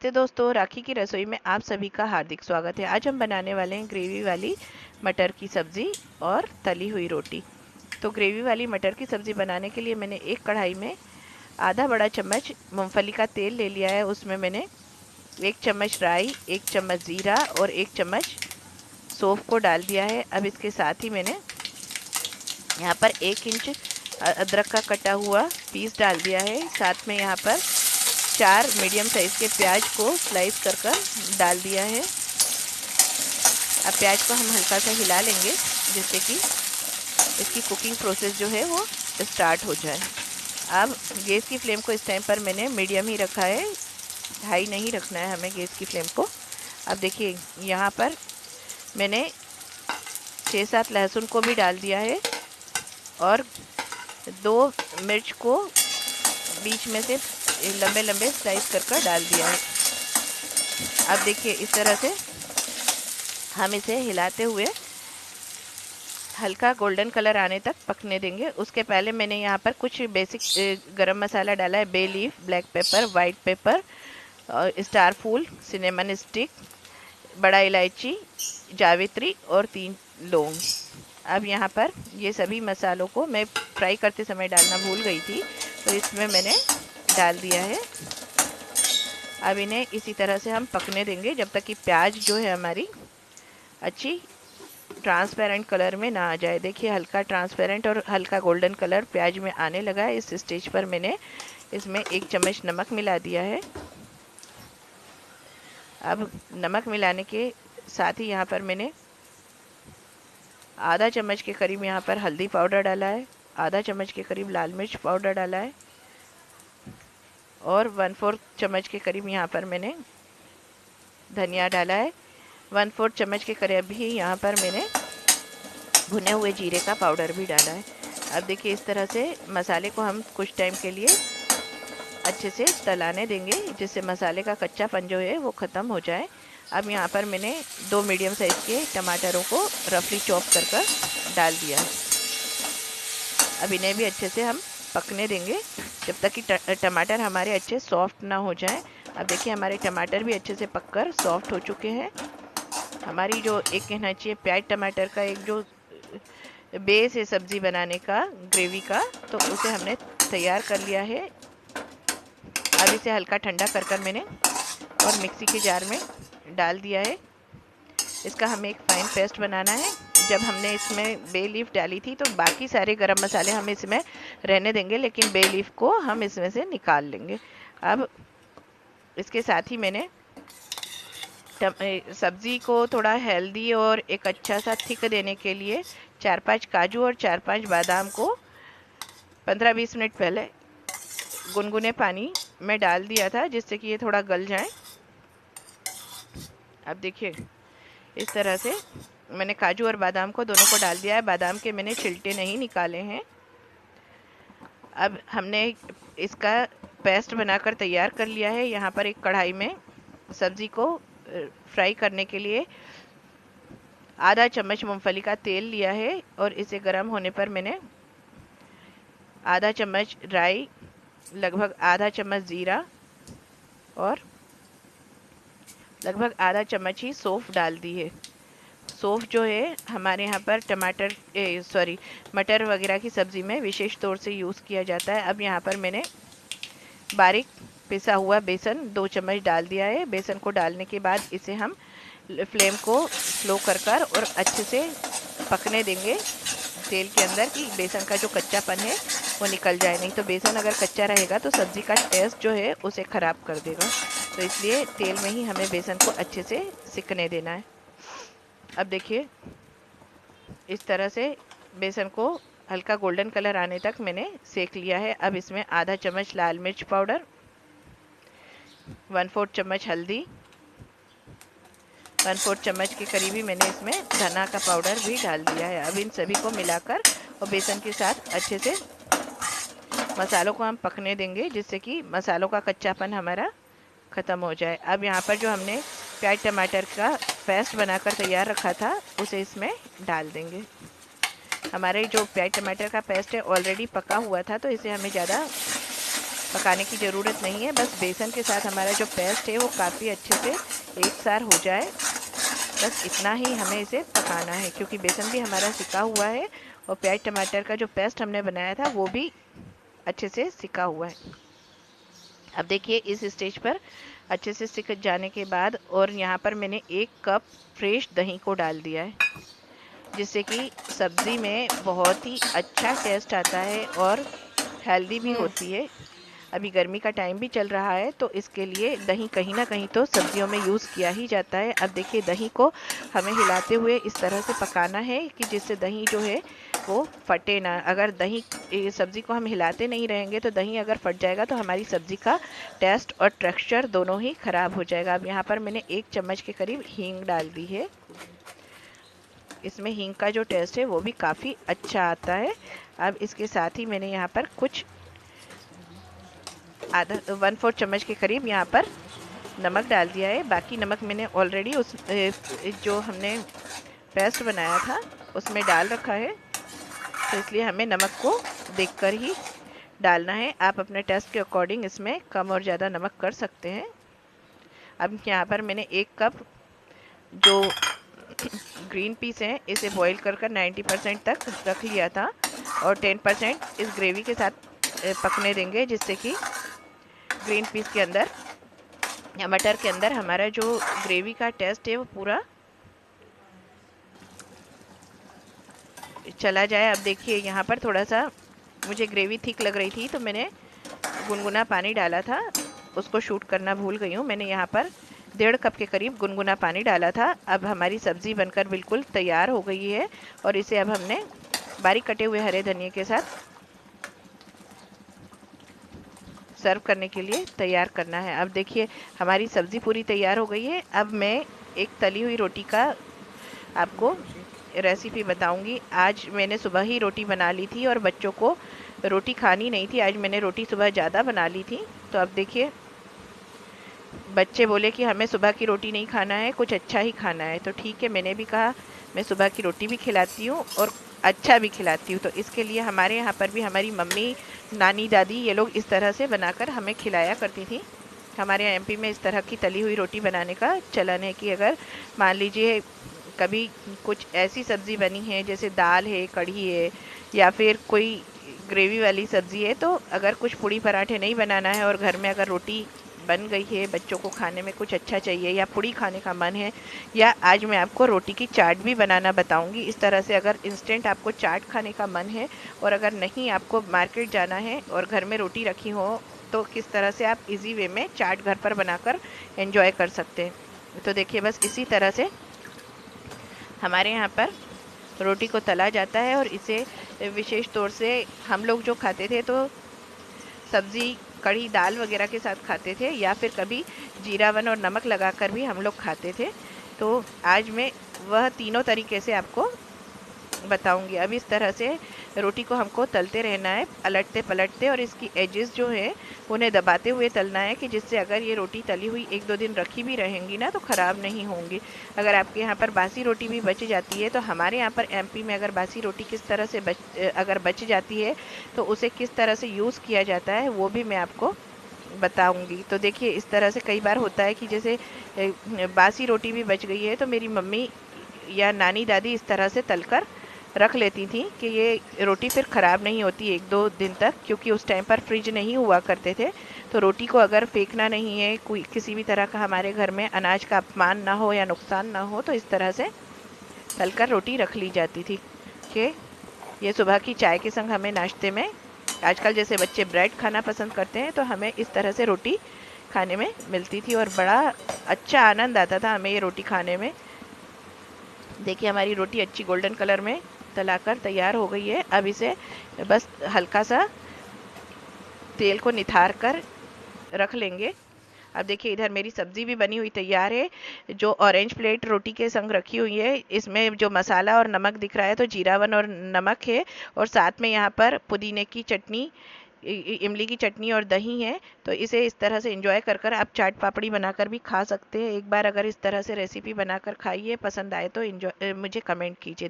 तो दोस्तों, राखी की रसोई में आप सभी का हार्दिक स्वागत है। आज हम बनाने वाले हैं ग्रेवी वाली मटर की सब्ज़ी और तली हुई रोटी। तो ग्रेवी वाली मटर की सब्ज़ी बनाने के लिए मैंने एक कढ़ाई में आधा बड़ा चम्मच मूंगफली का तेल ले लिया है। उसमें मैंने 1 चम्मच राई, 1 चम्मच ज़ीरा और 1 चम्मच सौंफ को डाल दिया है। अब इसके साथ ही मैंने यहाँ पर 1 इंच अदरक का कटा हुआ पीस डाल दिया है। साथ में यहाँ पर 4 मीडियम साइज़ के प्याज को स्लाइस कर डाल दिया है। अब प्याज को हम हल्का सा हिला लेंगे जिससे कि इसकी कुकिंग प्रोसेस जो है वो स्टार्ट हो जाए। अब गैस की फ्लेम को इस टाइम पर मैंने मीडियम ही रखा है, हाई नहीं रखना है हमें गैस की फ्लेम को। अब देखिए यहाँ पर मैंने 6-7 लहसुन को भी डाल दिया है और 2 मिर्च को बीच में से लंबे लंबे स्लाइस कर डाल दिया है। अब देखिए इस तरह से हम इसे हिलाते हुए हल्का गोल्डन कलर आने तक पकने देंगे। उसके पहले मैंने यहाँ पर कुछ बेसिक गरम मसाला डाला है। Bay leaf, black pepper, white pepper, star फूल, सिनेमन स्टिक, बड़ा इलायची, जावित्री और 3 लौंग। अब यहाँ पर ये सभी मसालों को मैं फ्राई करते समय डालना भूल गई थी, तो इसमें मैंने डाल दिया है। अब इन्हें इसी तरह से हम पकने देंगे जब तक कि प्याज जो है हमारी अच्छी ट्रांसपेरेंट कलर में ना आ जाए। देखिए हल्का ट्रांसपेरेंट और हल्का गोल्डन कलर प्याज में आने लगा है। इस स्टेज पर मैंने इसमें 1 चम्मच नमक मिला दिया है। अब नमक मिलाने के साथ ही यहाँ पर मैंने आधा चम्मच के करीब यहाँ पर हल्दी पाउडर डाला है, आधा चम्मच के करीब लाल मिर्च पाउडर डाला है और 1/4 चम्मच के करीब यहाँ पर मैंने धनिया डाला है। 1/4 चम्मच के करीब ही यहाँ पर मैंने भुने हुए जीरे का पाउडर भी डाला है। अब देखिए इस तरह से मसाले को हम कुछ टाइम के लिए अच्छे से तलाने देंगे जिससे मसाले का कच्चापन जो है वो ख़त्म हो जाए। अब यहाँ पर मैंने 2 मीडियम साइज़ के टमाटरों को रफली चॉप कर डाल दिया है। अब इन्हें भी अच्छे से हम पकने देंगे जब तक कि टमाटर हमारे अच्छे सॉफ्ट ना हो जाए। अब देखिए हमारे टमाटर भी अच्छे से पककर सॉफ्ट हो चुके हैं। हमारी जो एक कहना चाहिए प्याज टमाटर का एक जो बेस है सब्ज़ी बनाने का, ग्रेवी का, तो उसे हमने तैयार कर लिया है। अब इसे हल्का ठंडा कर मैंने और मिक्सी के जार में डाल दिया है। इसका हमें एक फाइन पेस्ट बनाना है। जब हमने इसमें बे लीफ डाली थी तो बाकी सारे गरम मसाले हम इसमें रहने देंगे, लेकिन बे लीफ को हम इसमें से निकाल लेंगे। अब इसके साथ ही मैंने सब्ज़ी को थोड़ा हेल्दी और एक अच्छा सा थिक देने के लिए 4-5 काजू और 4-5 बादाम को 15-20 मिनट पहले गुनगुने पानी में डाल दिया था जिससे कि ये थोड़ा गल जाए। अब देखिए इस तरह से मैंने काजू और बादाम को दोनों को डाल दिया है। बादाम के मैंने छिलटे नहीं निकाले हैं। अब हमने इसका पेस्ट बनाकर तैयार कर लिया है। यहाँ पर एक कढ़ाई में सब्ज़ी को फ्राई करने के लिए आधा चम्मच मूंगफली का तेल लिया है और इसे गर्म होने पर मैंने आधा चम्मच राई, लगभग आधा चम्मच ज़ीरा और लगभग आधा चम्मच ही सौंफ डाल दी है। सौंफ जो है हमारे यहाँ पर मटर वगैरह की सब्ज़ी में विशेष तौर से यूज़ किया जाता है। अब यहाँ पर मैंने बारीक पिसा हुआ बेसन 2 चम्मच डाल दिया है। बेसन को डालने के बाद इसे हम फ्लेम को स्लो कर और अच्छे से पकने देंगे तेल के अंदर कि बेसन का जो कच्चापन है वो निकल जाए। नहीं तो बेसन अगर कच्चा रहेगा तो सब्ज़ी का टेस्ट जो है उसे ख़राब कर देगा। तो इसलिए तेल में ही हमें बेसन को अच्छे से सिकने देना है। अब देखिए इस तरह से बेसन को हल्का गोल्डन कलर आने तक मैंने सेक लिया है। अब इसमें आधा चम्मच लाल मिर्च पाउडर, 1/4 चम्मच हल्दी, 1/4 चम्मच के करीब ही मैंने इसमें धना का पाउडर भी डाल दिया है। अब इन सभी को मिलाकर और बेसन के साथ अच्छे से मसालों को हम पकने देंगे जिससे कि मसालों का कच्चापन हमारा ख़त्म हो जाए। अब यहाँ पर जो हमने प्याज टमाटर का पेस्ट बनाकर तैयार रखा था उसे इसमें डाल देंगे। हमारे जो प्याज टमाटर का पेस्ट है ऑलरेडी पका हुआ था, तो इसे हमें ज़्यादा पकाने की ज़रूरत नहीं है। बस बेसन के साथ हमारा जो पेस्ट है वो काफ़ी अच्छे से एक सार हो जाए, बस इतना ही हमें इसे पकाना है, क्योंकि बेसन भी हमारा सिका हुआ है और प्याज टमाटर का जो पेस्ट हमने बनाया था वो भी अच्छे से सिका हुआ है। अब देखिए इस स्टेज पर अच्छे से सिक जाने के बाद, और यहाँ पर मैंने 1 कप फ्रेश दही को डाल दिया है, जिससे कि सब्ज़ी में बहुत ही अच्छा टेस्ट आता है और हेल्दी भी होती है। अभी गर्मी का टाइम भी चल रहा है, तो इसके लिए दही कहीं ना कहीं तो सब्जियों में यूज़ किया ही जाता है। अब देखिए दही को हमें हिलाते हुए इस तरह से पकाना है कि जिससे दही जो है वो फटे ना। अगर दही सब्ज़ी को हम हिलाते नहीं रहेंगे तो दही अगर फट जाएगा तो हमारी सब्ज़ी का टेस्ट और टेक्सचर दोनों ही ख़राब हो जाएगा। अब यहाँ पर मैंने 1 चम्मच के करीब हींग डाल दी है। इसमें हींग का जो टेस्ट है वो भी काफ़ी अच्छा आता है। अब इसके साथ ही मैंने यहाँ पर कुछ आधा 1/4 चम्मच के करीब यहाँ पर नमक डाल दिया है। बाकी नमक मैंने ऑलरेडी उस जो हमने पेस्ट बनाया था उसमें डाल रखा है, तो इसलिए हमें नमक को देखकर ही डालना है। आप अपने टेस्ट के अकॉर्डिंग इसमें कम और ज़्यादा नमक कर सकते हैं। अब यहाँ पर मैंने 1 कप जो ग्रीन पीस हैं इसे बॉईल कर 90% तक रख लिया था, और 10% इस ग्रेवी के साथ पकने देंगे, जिससे कि ग्रीन पीस के अंदर या मटर के अंदर हमारा जो ग्रेवी का टेस्ट है वो पूरा चला जाए। अब देखिए यहाँ पर थोड़ा सा मुझे ग्रेवी थिक लग रही थी, तो मैंने गुनगुना पानी डाला था, उसको शूट करना भूल गई हूँ। मैंने यहाँ पर 1.5 कप के करीब गुनगुना पानी डाला था। अब हमारी सब्ज़ी बनकर बिल्कुल तैयार हो गई है, और इसे अब हमने बारीक कटे हुए हरे धनिए के साथ सर्व करने के लिए तैयार करना है। अब देखिए हमारी सब्ज़ी पूरी तैयार हो गई है। अब मैं एक तली हुई रोटी का आपको रेसिपी बताऊंगी। आज मैंने सुबह ही रोटी बना ली थी और बच्चों को रोटी खानी नहीं थी। आज मैंने रोटी सुबह ज़्यादा बना ली थी, तो अब देखिए बच्चे बोले कि हमें सुबह की रोटी नहीं खाना है, कुछ अच्छा ही खाना है। तो ठीक है, मैंने भी कहा मैं सुबह की रोटी भी खिलाती हूँ और अच्छा भी खिलाती हूँ। तो इसके लिए हमारे यहाँ पर भी हमारी मम्मी, नानी, दादी ये लोग इस तरह से बनाकर हमें खिलाया करती थी। हमारे यहाँ एमपी में इस तरह की तली हुई रोटी बनाने का चलन है कि अगर मान लीजिए कभी कुछ ऐसी सब्ज़ी बनी है जैसे दाल है, कढ़ी है, या फिर कोई ग्रेवी वाली सब्ज़ी है, तो अगर कुछ पूड़ी पराठे नहीं बनाना है और घर में अगर रोटी बन गई है, बच्चों को खाने में कुछ अच्छा चाहिए या पूड़ी खाने का मन है, या आज मैं आपको रोटी की चाट भी बनाना बताऊंगी। इस तरह से अगर इंस्टेंट आपको चाट खाने का मन है और अगर नहीं आपको मार्केट जाना है और घर में रोटी रखी हो, तो किस तरह से आप इजी वे में चाट घर पर बनाकर एंजॉय कर सकते हैं। तो देखिए बस इसी तरह से हमारे यहाँ पर रोटी को तला जाता है, और इसे विशेष तौर से हम लोग जो खाते थे तो सब्ज़ी, कढ़ी, दाल वगैरह के साथ खाते थे, या फिर कभी जीरावन और नमक लगाकर भी हम लोग खाते थे। तो आज मैं वह तीनों तरीके से आपको बताऊंगी। अब इस तरह से रोटी को हमको तलते रहना है, पलटते पलटते, और इसकी एजेस जो है उन्हें दबाते हुए तलना है, कि जिससे अगर ये रोटी तली हुई 1-2 दिन रखी भी रहेंगी ना तो ख़राब नहीं होंगी। अगर आपके यहाँ पर बासी रोटी भी बच जाती है, तो हमारे यहाँ पर एमपी में अगर बासी रोटी किस तरह से अगर बच जाती है तो उसे किस तरह से यूज़ किया जाता है वो भी मैं आपको बताऊंगी। तो देखिए इस तरह से कई बार होता है कि जैसे बासी रोटी भी बच गई है तो मेरी मम्मी या नानी दादी इस तरह से तलकर रख लेती थी कि ये रोटी फिर ख़राब नहीं होती 1-2 दिन तक, क्योंकि उस टाइम पर फ्रिज नहीं हुआ करते थे। तो रोटी को अगर फेंकना नहीं है, कोई किसी भी तरह का हमारे घर में अनाज का अपमान ना हो या नुकसान ना हो, तो इस तरह से तलकर रोटी रख ली जाती थी कि ये सुबह की चाय के संग हमें नाश्ते में, आजकल जैसे बच्चे ब्रेड खाना पसंद करते हैं, तो हमें इस तरह से रोटी खाने में मिलती थी और बड़ा अच्छा आनंद आता था हमें ये रोटी खाने में। देखिए हमारी रोटी अच्छी गोल्डन कलर में तलाकर तैयार हो गई है। अब इसे बस हल्का सा तेल को निथार कर रख लेंगे। अब देखिए इधर मेरी सब्ज़ी भी बनी हुई तैयार है, जो ऑरेंज प्लेट रोटी के संग रखी हुई है। इसमें जो मसाला और नमक दिख रहा है तो जीरावन और नमक है, और साथ में यहाँ पर पुदीने की चटनी, इमली की चटनी और दही है। तो इसे इस तरह से एंजॉय कर कर आप चाट पापड़ी बनाकर भी खा सकते हैं। एक बार अगर इस तरह से रेसिपी बनाकर खाइए, पसंद आए तो एंजॉय मुझे कमेंट कीजिए।